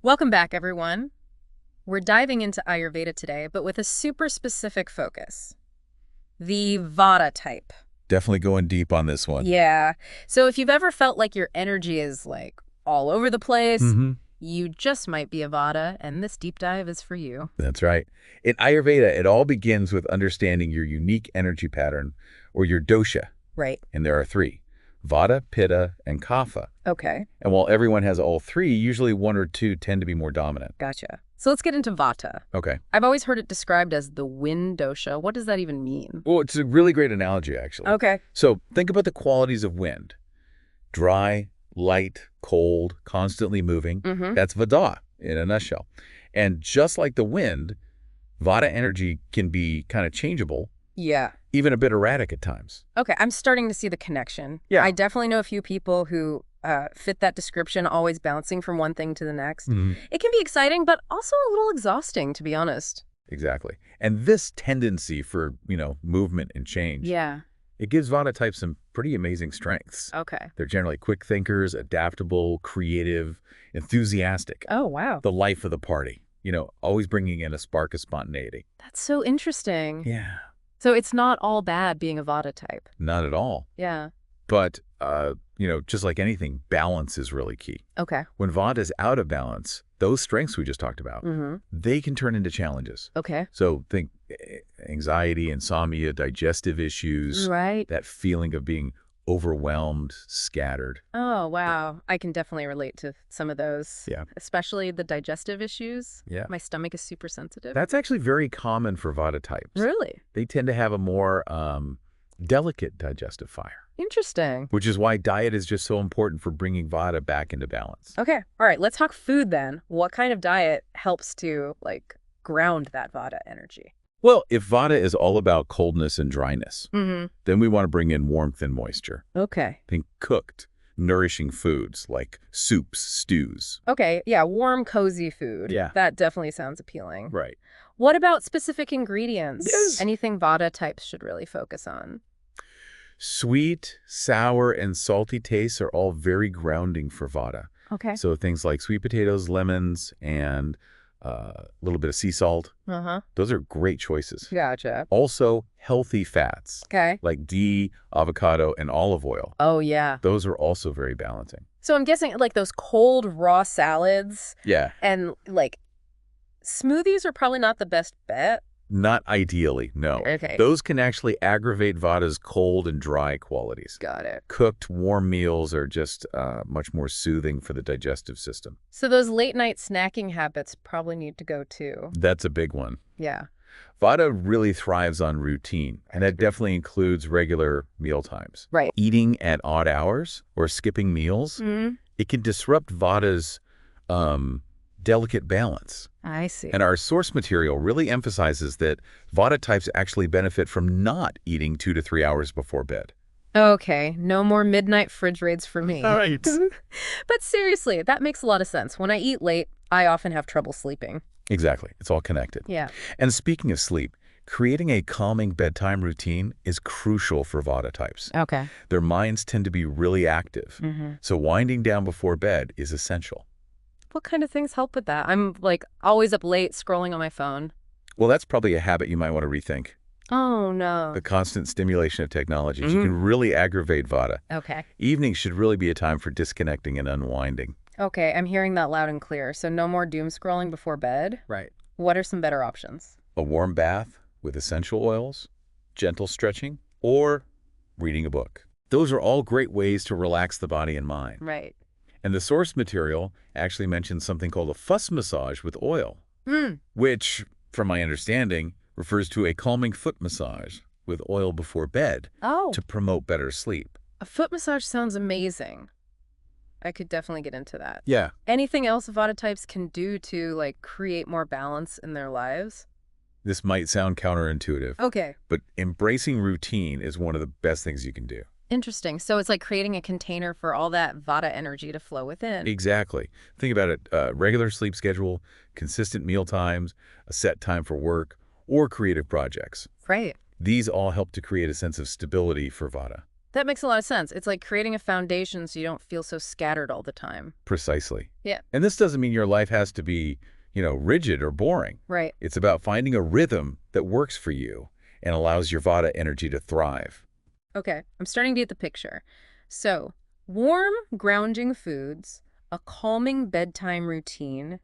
Welcome back, everyone. We're diving into Ayurveda today, but with a super specific focus. The Vata type. Definitely going deep on this one. Yeah. So if you've ever felt like your energy is like all over the place, hmm you just might be a Vata, and this deep dive is for you. That's right. In Ayurveda, it all begins with understanding your unique energy pattern or your dosha. Right. And there are three: Vata, Pitta, and Kapha. Okay. And while everyone has all three, usually one or two tend to be more dominant. Gotcha. So let's get into Vata. Okay. I've always heard it described as the wind dosha. What does that even mean? Well, it's a really great analogy, actually. Okay. So think about the qualities of wind. Dry, light, cold, constantly moving. Mm-hmm. That's Vata in a nutshell. And just like the wind, Vata energy can be kind of changeable, Yeah. even a bit erratic at times. Okay, I'm starting to see the connection. Yeah. I definitely know a few people who fit that description, always bouncing from one thing to the next. It can be exciting, but also a little exhausting, to be honest. Exactly. And this tendency for, movement and change, Yeah. it gives Vata types some pretty amazing strengths. Okay. They're generally quick thinkers, adaptable, creative, enthusiastic. Oh, wow. The life of the party, always bringing in a spark of spontaneity. That's so interesting. Yeah. So it's not all bad being a Vata type. Not at all. Yeah. But, just like anything, balance is really key. Okay. When Vata is out of balance, those strengths we just talked about, Mm-hmm. they can turn into challenges. Okay. So think anxiety, insomnia, digestive issues, Right. that feeling of being overwhelmed, scattered. Oh, wow. I can definitely relate to some of those. Yeah. Especially the digestive issues. Yeah. My stomach is super sensitive. That's actually very common for Vata types. Really? They tend to have a more delicate digestive fire, Interesting. which is why diet is just so important for bringing Vata back into balance. Okay. All right. Let's talk food then. What kind of diet helps to ground that Vata energy? Well, if Vata is all about coldness and dryness, Mm-hmm. then we want to bring in warmth and moisture. Okay. Think cooked, nourishing foods like soups, stews. Okay. Yeah. Warm, cozy food. Yeah. That definitely sounds appealing. Right. What about specific ingredients? Yes. Anything Vata types should really focus on? Sweet, sour, and salty tastes are all very grounding for Vata. Okay. So things like sweet potatoes, lemons, and a little bit of sea salt, Uh-huh. those are great choices. Gotcha. Also, healthy fats Okay. like ghee, avocado, and olive oil. Oh, yeah. Those are also very balancing. So I'm guessing those cold raw salads Yeah, and smoothies are probably not the best bet. not ideally, no. Okay. Those can actually aggravate Vata's cold and dry qualities. Got it. Cooked, warm meals are just much more soothing for the digestive system. So those late night snacking habits probably need to go too. That's a big one. Yeah. Vata really thrives on routine, and that definitely includes regular meal times. Right. Eating at odd hours or skipping meals, Mm-hmm. it can disrupt Vata's delicate balance. I see. And our source material really emphasizes that Vata types actually benefit from not eating 2 to 3 hours before bed. Okay, no more midnight fridge raids for me. All right. But seriously, that makes a lot of sense. When I eat late, I often have trouble sleeping. Exactly. It's all connected. Yeah. And speaking of sleep, creating a calming bedtime routine is crucial for Vata types. Okay. Their minds tend to be really active, Mm-hmm. so winding down before bed is essential. What kind of things help with that? I'm always up late scrolling on my phone. Well, that's probably a habit you might want to rethink. Oh, no. The constant stimulation of technologies can really aggravate Vata. Okay. Evenings should really be a time for disconnecting and unwinding. Okay, I'm hearing that loud and clear. So no more doom scrolling before bed? Right. What are some better options? A warm bath with essential oils, gentle stretching, or reading a book. Those are all great ways to relax the body and mind. Right. And the source material actually mentions something called a fuss massage with oil, which, from my understanding, refers to a calming foot massage with oil before bed Oh, to promote better sleep. a foot massage sounds amazing. I could definitely get into that. Yeah. Anything else Vata types can do to create more balance in their lives? This might sound counterintuitive, Okay. but embracing routine is one of the best things you can do. Interesting. So it's like creating a container for all that Vata energy to flow within. Exactly. Think about it. Regular sleep schedule, consistent meal times, a set time for work, or creative projects. Great. These all help to create a sense of stability for Vata. That makes a lot of sense. It's like creating a foundation so you don't feel so scattered all the time. Precisely. Yeah. And this doesn't mean your life has to be, rigid or boring. Right. It's about finding a rhythm that works for you and allows your Vata energy to thrive. Okay, I'm starting to get the picture. So, warm, grounding foods, a calming bedtime routine,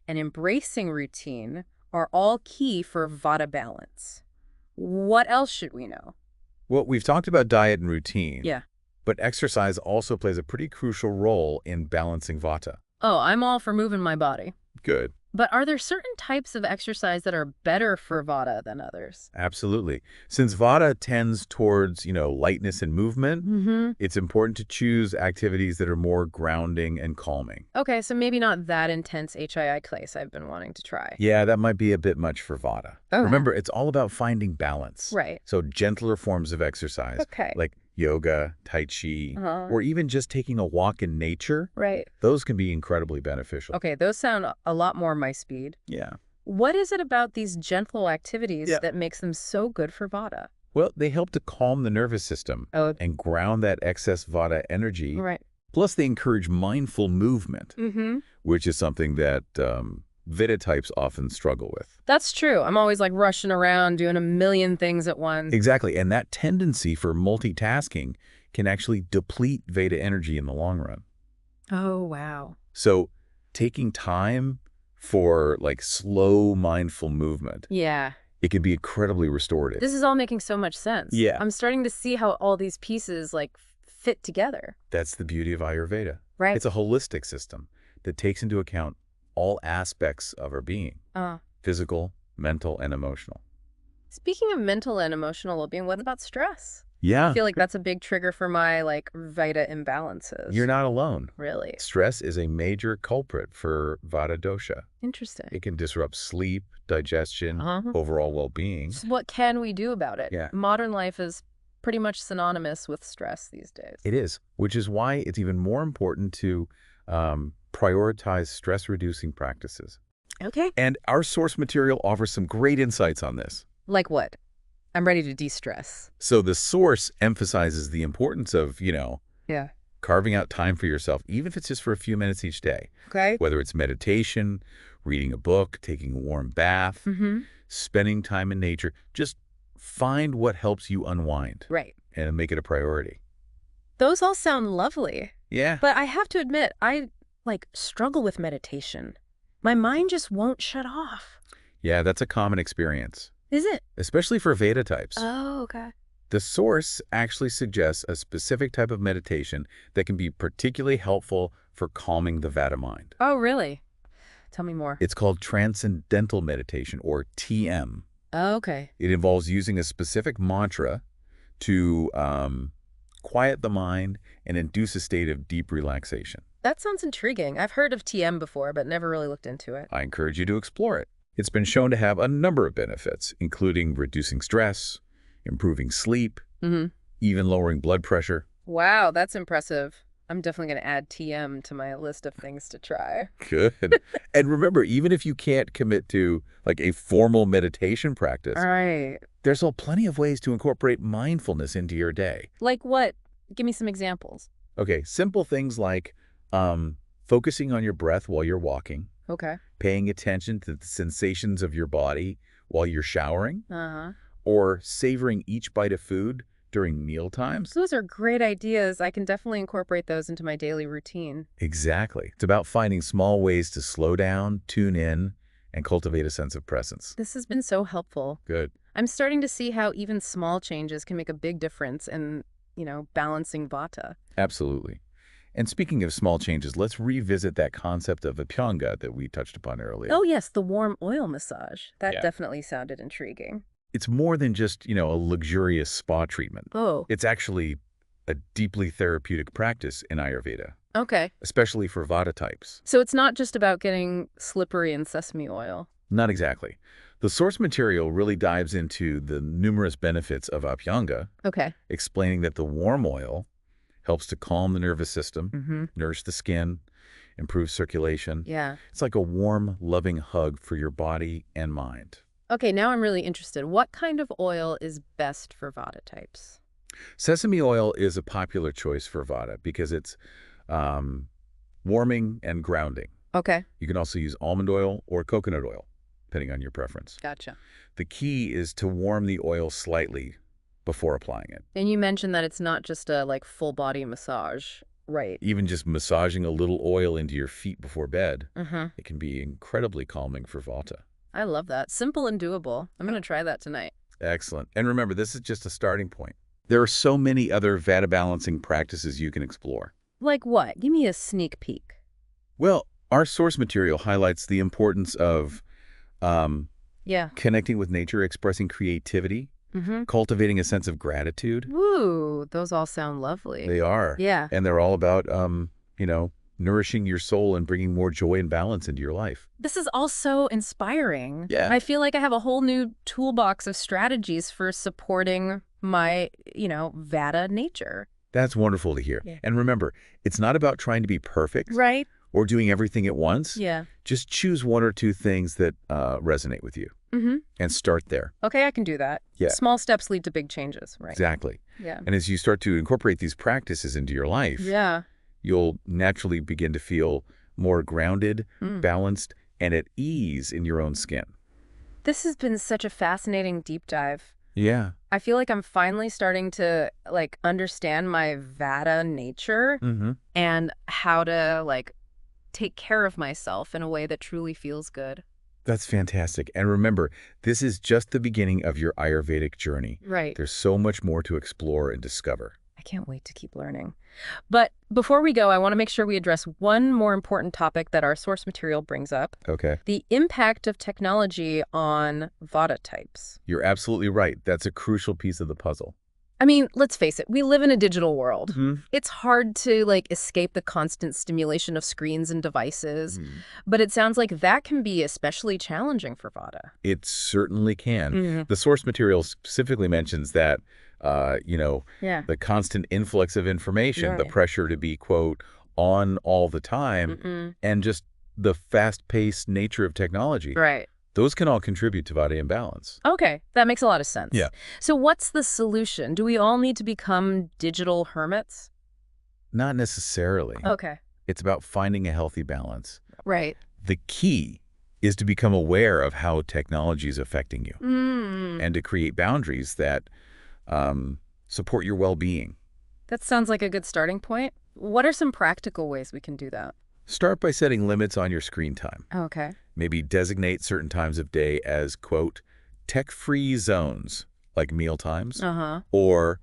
an embracing routine are all key for Vata balance. What else should we know? Well, we've talked about diet and routine, Yeah. but exercise also plays a pretty crucial role in balancing Vata. Oh, I'm all for moving my body. Good. But are there certain types of exercise that are better for Vata than others? Absolutely. Since Vata tends towards, lightness and movement, Mm-hmm. it's important to choose activities that are more grounding and calming. Okay, so maybe not that intense HII class I've been wanting to try. Yeah, that might be a bit much for Vata. Oh. Remember, it's all about finding balance. Right. So gentler forms of exercise, Okay. like yoga, tai chi, or even just taking a walk in nature, Right. those can be incredibly beneficial. Okay, those sound a lot more my speed. Yeah. What is it about these gentle activities Yeah. that makes them so good for Vata? Well, they help to calm the nervous system Oh, and ground that excess Vata energy. right. Plus, they encourage mindful movement, Mm-hmm. which is something that Vata types often struggle with. That's true. I'm always like rushing around doing a million things at once. Exactly. And that tendency for multitasking can actually deplete Vata energy in the long run. Oh, wow. So taking time for slow, mindful movement, Yeah. it can be incredibly restorative. This is all making so much sense. Yeah. I'm starting to see how all these pieces fit together. That's the beauty of Ayurveda. Right. It's a holistic system that takes into account all aspects of our being, physical, mental, and emotional. Speaking of mental and emotional well-being, what about stress? Yeah. I feel like that's a big trigger for my Vata imbalances. You're not alone. Really? Stress is a major culprit for Vata Dosha. Interesting. It can disrupt sleep, digestion, overall well-being. So what can we do about it? Yeah. Modern life is pretty much synonymous with stress these days. It is, which is why it's even more important to prioritize stress-reducing practices. Okay. And our source material offers some great insights on this. Like what? I'm ready to de-stress. So the source emphasizes the importance of, Yeah. carving out time for yourself, even if it's just for a few minutes each day. Okay. Whether it's meditation, reading a book, taking a warm bath, spending time in nature, just find what helps you unwind. Right. And make it a priority. Those all sound lovely. Yeah. But I have to admit, I struggle with meditation. My mind just won't shut off. Yeah, that's a common experience, Is it? especially for Vata types. Oh, okay. The source actually suggests a specific type of meditation that can be particularly helpful for calming the Vata mind. Oh, really? Tell me more. It's called transcendental meditation, or TM. Oh, okay. It involves using a specific mantra to quiet the mind and induce a state of deep relaxation. That sounds intriguing. I've heard of TM before, but never really looked into it. I encourage you to explore it. It's been shown to have a number of benefits, including reducing stress, improving sleep, even lowering blood pressure. Wow, that's impressive. I'm definitely going to add TM to my list of things to try. Good. And remember, even if you can't commit to a formal meditation practice, All right. there's still plenty of ways to incorporate mindfulness into your day. Like what? Give me some examples. Okay, simple things like focusing on your breath while you're walking, Okay. paying attention to the sensations of your body while you're showering, Uh-huh. or savoring each bite of food during meal times. Those are great ideas. I can definitely incorporate those into my daily routine. Exactly. It's about finding small ways to slow down, tune in, and cultivate a sense of presence. This has been so helpful. Good. I'm starting to see how even small changes can make a big difference in, balancing Vata. Absolutely. And speaking of small changes, let's revisit that concept of Abhyanga that we touched upon earlier. Oh, yes, the warm oil massage. That Yeah. definitely sounded intriguing. It's more than just, a luxurious spa treatment. Oh, It's actually a deeply therapeutic practice in Ayurveda, okay. especially for Vata types. So it's not just about getting slippery in sesame oil. Not exactly. The source material really dives into the numerous benefits of Abhyanga, Okay. explaining that the warm oil helps to calm the nervous system, nourish the skin, improve circulation. Yeah. It's like a warm, loving hug for your body and mind. Okay, now I'm really interested. What kind of oil is best for Vata types? Sesame oil is a popular choice for Vata because it's um, warming and grounding. Okay. You can also use almond oil or coconut oil, depending on your preference. Gotcha. The key is to warm the oil slightly before applying it. And you mentioned that it's not just a like full body massage, right? Even just massaging a little oil into your feet before bed, Mm-hmm. it can be incredibly calming for Vata. I love that. Simple and doable. I'm going to try that tonight. Excellent. And remember, this is just a starting point. There are so many other Vata balancing practices you can explore. Like what? Give me a sneak peek. Well, our source material highlights the importance of Yeah. connecting with nature, expressing creativity, Mm-hmm. cultivating a sense of gratitude. Woo, those all sound lovely. They are. Yeah. And they're all about, nourishing your soul and bringing more joy and balance into your life. This is all so inspiring. Yeah. I feel like I have a whole new toolbox of strategies for supporting my, Vata nature. That's wonderful to hear. Yeah. And remember, it's not about trying to be perfect Right? or doing everything at once. Yeah. Just choose one or two things that resonate with you Mm-hmm. and start there. Okay, I can do that. Yeah. Small steps lead to big changes, right? Exactly. Yeah. And as you start to incorporate these practices into your life, Yeah. you'll naturally begin to feel more grounded, Mm. balanced, and at ease in your own skin. This has been such a fascinating deep dive. Yeah. I feel like I'm finally starting to understand my Vata nature Mm-hmm. and how to take care of myself in a way that truly feels good. That's fantastic. And remember, this is just the beginning of your Ayurvedic journey. Right. There's so much more to explore and discover. I can't wait to keep learning. But before we go, I want to make sure we address one more important topic that our source material brings up: Okay. the impact of technology on Vata types. You're absolutely right. That's a crucial piece of the puzzle. I mean, let's face it, we live in a digital world. Mm-hmm. It's hard to escape the constant stimulation of screens and devices, but it sounds like that can be especially challenging for Vata. It certainly can. Mm-hmm. The source material specifically mentions that, Yeah. the constant influx of information, the Right. pressure to be, quote, on all the time, Mm-mm. and just the fast-paced nature of technology. Right. Those can all contribute to Vata imbalance. Okay, that makes a lot of sense. Yeah. So what's the solution? Do we all need to become digital hermits? Not necessarily. Okay. It's about finding a healthy balance. Right. The key is to become aware of how technology is affecting you and to create boundaries that support your well-being. That sounds like a good starting point. What are some practical ways we can do that? Start by setting limits on your screen time. Okay. Maybe designate certain times of day as, quote, tech-free zones, like meal times, Uh-huh. or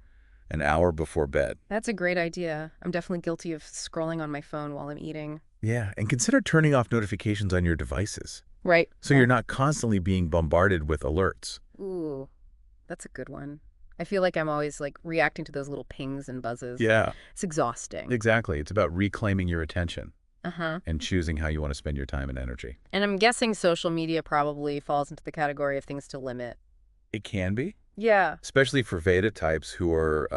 an hour before bed. That's a great idea. I'm definitely guilty of scrolling on my phone while I'm eating. Yeah, and consider turning off notifications on your devices Right. so you're not constantly being bombarded with alerts. Ooh, that's a good one. I feel like I'm always reacting to those little pings and buzzes. Yeah, It's exhausting. exactly. It's about reclaiming your attention Uh-huh. and choosing how you want to spend your time and energy. And I'm guessing social media probably falls into the category of things to limit. It can be, Yeah. especially for Vata types who are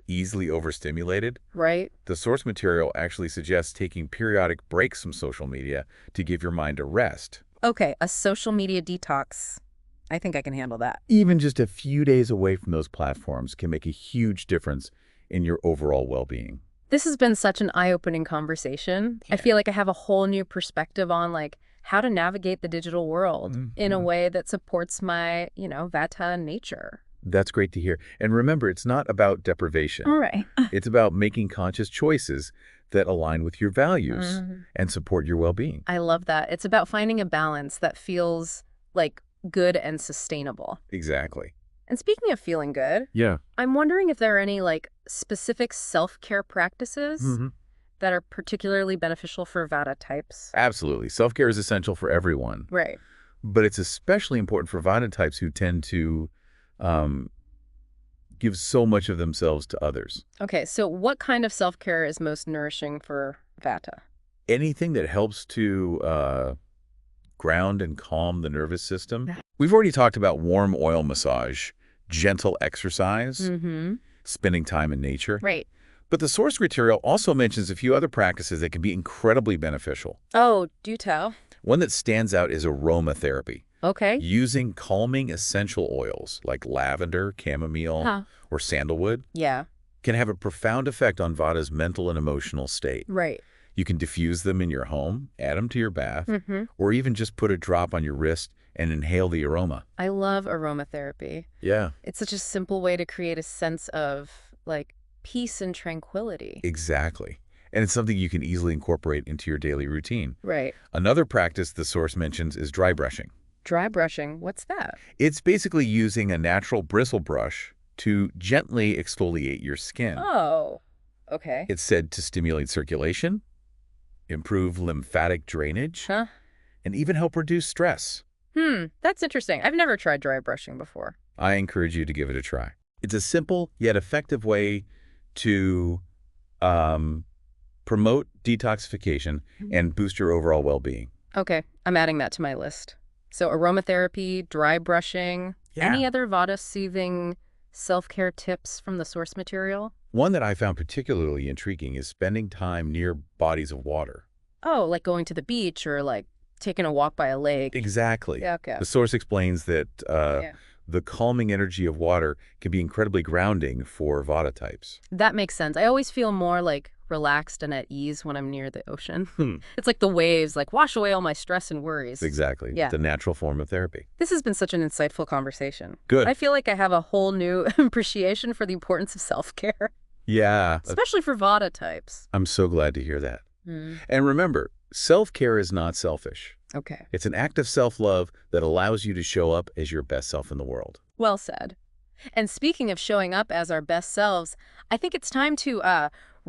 easily overstimulated. Right? The source material actually suggests taking periodic breaks from social media to give your mind a rest. Okay, a social media detox. I think I can handle that. Even just a few days away from those platforms can make a huge difference in your overall well-being. This has been such an eye-opening conversation. I Yeah. feel like I have a whole new perspective on how to navigate the digital world in a way that supports my, Vata nature. That's great to hear. And remember, it's not about deprivation. All right. It's about making conscious choices that align with your values and support your well-being. I love that. It's about finding a balance that feels good and sustainable. Exactly. And speaking of feeling good, Yeah. I'm wondering if there are any specific self-care practices that are particularly beneficial for Vata types. Absolutely. Self-care is essential for everyone, Right. but it's especially important for Vata types who tend to give so much of themselves to others. Okay, so what kind of self-care is most nourishing for Vata? Anything that helps to ground and calm the nervous system. We've already talked about warm oil massage, gentle exercise, Mm-hmm. spending time in nature. Right. But the source material also mentions a few other practices that can be incredibly beneficial. Oh, do tell. One that stands out is aromatherapy. Okay. Using calming essential oils like lavender, chamomile, Huh. or sandalwood Yeah. can have a profound effect on Vata's mental and emotional state. Right. You can diffuse them in your home, add them to your bath, Mm-hmm. or even just put a drop on your wrist and inhale the aroma. I love aromatherapy. Yeah, It's such a simple way to create a sense of, like, peace and tranquility. exactly. And it's something you can easily incorporate into your daily routine. Right. Another practice the source mentions is dry brushing. Dry brushing, what's that? It's basically using a natural bristle brush to gently exfoliate your skin. Oh, okay. It's said to stimulate circulation, improve lymphatic drainage, Huh? and even help reduce stress. That's interesting. I've never tried dry brushing before. I encourage you to give it a try. It's a simple yet effective way to promote detoxification and boost your overall well-being. Okay, I'm adding that to my list. So aromatherapy, dry brushing, Yeah. any other Vata-soothing self-care tips from the source material? One that I found particularly intriguing is spending time near bodies of water. Oh, like going to the beach or like taking a walk by a lake. Exactly. Yeah, okay. The source explains that Yeah. the calming energy of water can be incredibly grounding for Vata types. That makes sense. I always feel more like relaxed and at ease when I'm near the ocean. Hmm. It's like the waves like wash away all my stress and worries. Exactly. Yeah. It's a natural form of therapy. This has been such an insightful conversation. Good. I feel like I have a whole new appreciation for the importance of self-care, Yeah. especially for Vata types. I'm so glad to hear that. Mm. And remember, self-care is not selfish. Okay. It's an act of self-love that allows you to show up as your best self in the world. Well said. And speaking of showing up as our best selves, I think it's time to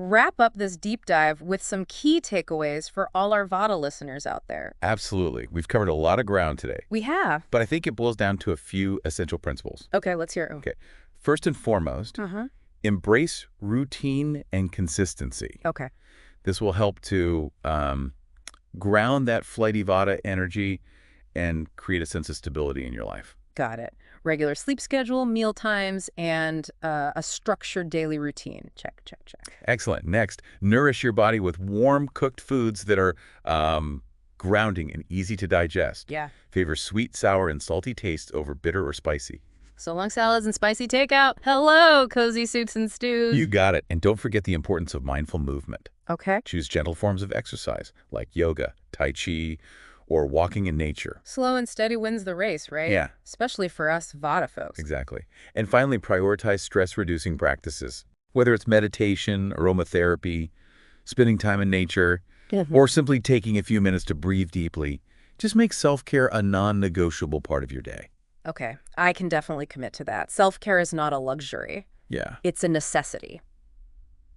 wrap up this deep dive with some key takeaways for all our Vata listeners out there. Absolutely. We've covered a lot of ground today, We have. but I think it boils down to a few essential principles. Okay, let's hear it. Okay. First and foremost, Uh-huh. embrace routine and consistency. Okay. This will help to ground that flighty Vata energy and create a sense of stability in your life. Got it. Regular sleep schedule, meal times, and a structured daily routine. Check, check, check. Excellent. Next, nourish your body with warm cooked foods that are grounding and easy to digest. Yeah. Favor sweet, sour, and salty tastes over bitter or spicy. So long salads and spicy takeout. Hello, cozy soups and stews. You got it. And don't forget the importance of mindful movement. Okay. Choose gentle forms of exercise like yoga, tai chi, or walking in nature. Slow and steady wins the race, right? Yeah. Especially for us Vata folks. Exactly. And finally, prioritize stress-reducing practices. Whether it's meditation, aromatherapy, spending time in nature, or simply taking a few minutes to breathe deeply, just make self-care a non-negotiable part of your day. Okay, I can definitely commit to that. Self-care is not a luxury. Yeah, It's a necessity.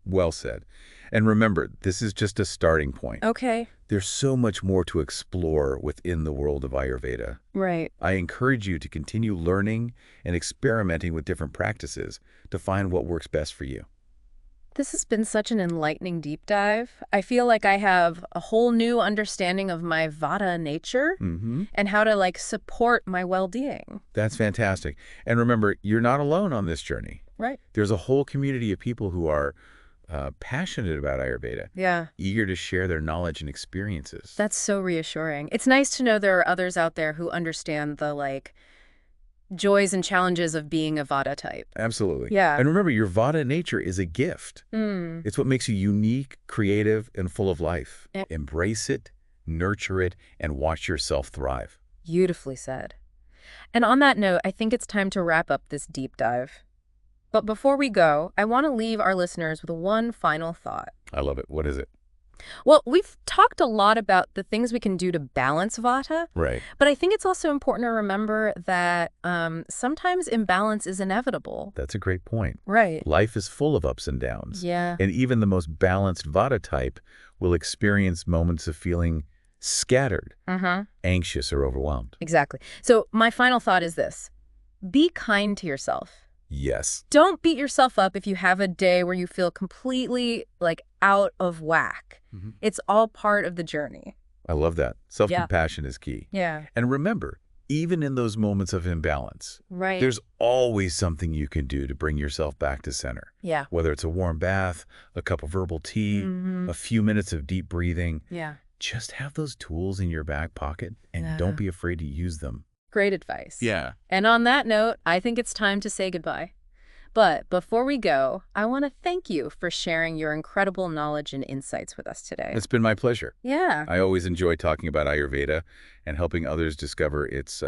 well said. And remember, this is just a starting point. Okay. There's so much more to explore within the world of Ayurveda. Right. I encourage you to continue learning and experimenting with different practices to find what works best for you. This has been such an enlightening deep dive. I feel like I have a whole new understanding of my Vata nature and how to like support my well-being. That's fantastic. And remember, you're not alone on this journey. Right. There's a whole community of people who are passionate about Ayurveda, Yeah. eager to share their knowledge and experiences. That's so reassuring. It's nice to know there are others out there who understand the like joys and challenges of being a Vata type. Absolutely. Yeah. And remember, your Vata nature is a gift. Mm. It's what makes you unique, creative, and full of life. Yeah. Embrace it, nurture it, and watch yourself thrive. Beautifully said. And on that note, I think it's time to wrap up this deep dive. But before we go, I want to leave our listeners with one final thought. I love it. What is it? Well, we've talked a lot about the things we can do to balance Vata, Right. but I think it's also important to remember that sometimes imbalance is inevitable. That's a great point. Right. Life is full of ups and downs. Yeah. And even the most balanced Vata type will experience moments of feeling scattered, anxious, or overwhelmed. Exactly. So my final thought is this. Be kind to yourself. Yes. Don't beat yourself up if you have a day where you feel completely like out of whack. It's all part of the journey. I love that. Self-compassion is key. Yeah. And remember, even in those moments of imbalance, Right. there's always something you can do to bring yourself back to center. Yeah. Whether it's a warm bath, a cup of herbal tea, a few minutes of deep breathing, Yeah. just have those tools in your back pocket and Yeah. don't be afraid to use them. Great advice. Yeah. And on that note, I think it's time to say goodbye. But before we go, I want to thank you for sharing your incredible knowledge and insights with us today. It's been my pleasure. Yeah. I always enjoy talking about Ayurveda and helping others discover its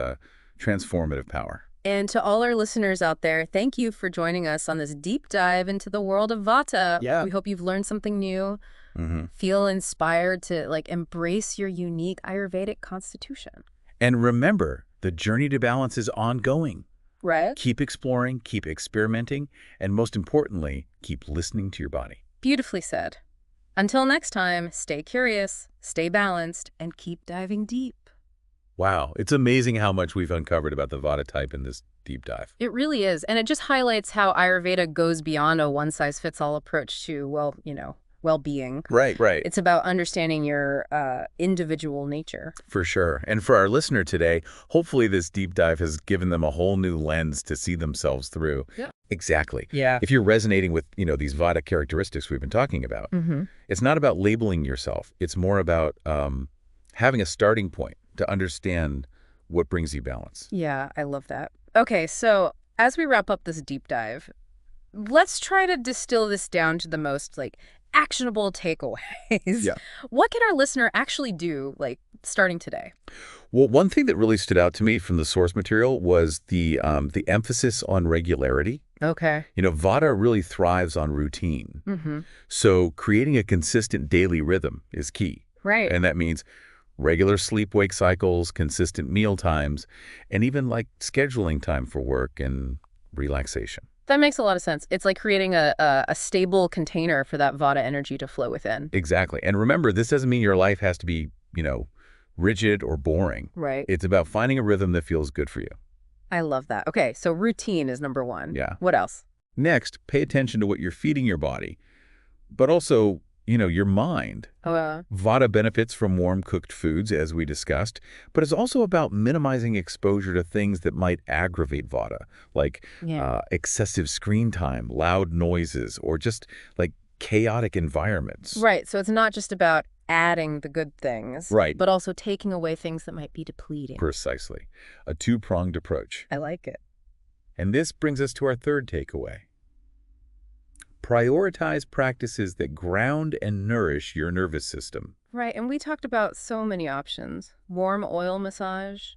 transformative power. And to all our listeners out there, thank you for joining us on this deep dive into the world of Vata. Yeah. We hope you've learned something new, Hmm. feel inspired to embrace your unique Ayurvedic constitution. And remember, the journey to balance is ongoing. Right? Keep exploring, keep experimenting, and most importantly, keep listening to your body. Beautifully said. Until next time, stay curious, stay balanced, and keep diving deep. Wow, it's amazing how much we've uncovered about the Vata type in this deep dive. It really is. And it just highlights how Ayurveda goes beyond a one-size-fits-all approach to, well-being. Right. It's about understanding your individual nature. For sure. And for our listener today, hopefully this deep dive has given them a whole new lens to see themselves through. Yeah. Exactly. Yeah. If you're resonating with, these Vata characteristics we've been talking about, it's not about labeling yourself. It's more about having a starting point to understand what brings you balance. Yeah, I love that. Okay, so as we wrap up this deep dive, let's try to distill this down to the most actionable takeaways. Yeah. What can our listener actually do starting today? Well, one thing that really stood out to me from the source material was the emphasis on regularity. Okay. Vata really thrives on routine. Mm-hmm. So creating a consistent daily rhythm is key. Right. And that means regular sleep-wake cycles, consistent meal times, and even scheduling time for work and relaxation. That makes a lot of sense. It's like creating a stable container for that Vata energy to flow within. Exactly. And remember, this doesn't mean your life has to be, rigid or boring. Right. It's about finding a rhythm that feels good for you. I love that. Okay, so routine is number one. Yeah. What else? Next, pay attention to what you're feeding your body, but also, your mind. Vata benefits from warm-cooked foods, as we discussed, but it's also about minimizing exposure to things that might aggravate Vata, like excessive screen time, loud noises, or just chaotic environments. Right, so it's not just about adding the good things, Right. but also taking away things that might be depleting. Precisely. A two-pronged approach. I like it. And this brings us to our third takeaway. Prioritize practices that ground and nourish your nervous system. Right, and we talked about so many options. Warm oil massage,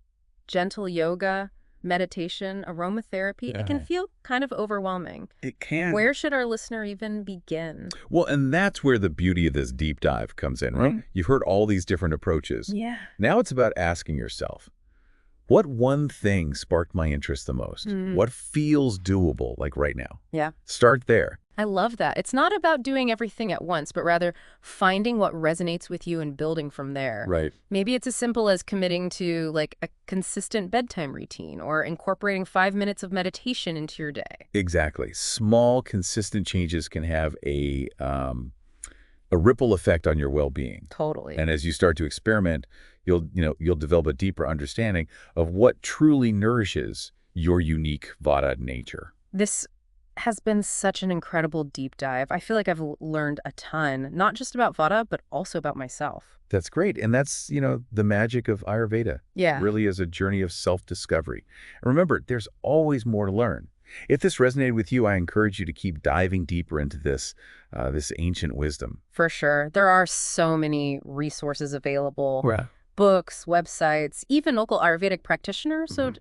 gentle yoga, meditation, aromatherapy. It can feel kind of overwhelming. It can. Where should our listener even begin? Well, and that's where the beauty of this deep dive comes in, right? You've heard all these different approaches. Yeah. Now it's about asking yourself, what one thing sparked my interest the most? What feels doable right now? Yeah. Start there. I love that. It's not about doing everything at once, but rather finding what resonates with you and building from there. Right. Maybe it's as simple as committing to a consistent bedtime routine or incorporating 5 minutes of meditation into your day. Exactly. Small, consistent changes can have a ripple effect on your well-being. Totally. And as you start to experiment, you'll develop a deeper understanding of what truly nourishes your unique Vata nature. This has been such an incredible deep dive. I feel like I've learned a ton, not just about Vata, but also about myself. That's great. And that's, the magic of Ayurveda. Yeah. It really is a journey of self-discovery. And remember, there's always more to learn. If this resonated with you, I encourage you to keep diving deeper into this ancient wisdom. For sure. There are so many resources available. Right. Books, websites, even local Ayurvedic practitioners. So,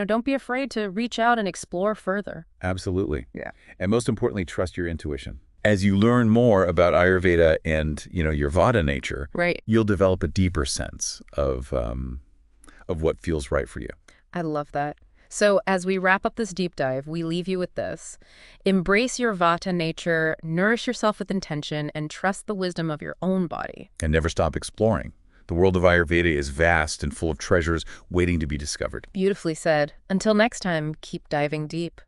don't be afraid to reach out and explore further. Absolutely. Yeah. And most importantly, trust your intuition. As you learn more about Ayurveda and, your Vata nature, Right. you'll develop a deeper sense of what feels right for you. I love that. So as we wrap up this deep dive, we leave you with this. Embrace your Vata nature, nourish yourself with intention, and trust the wisdom of your own body. And never stop exploring. The world of Ayurveda is vast and full of treasures waiting to be discovered. Beautifully said. Until next time, keep diving deep.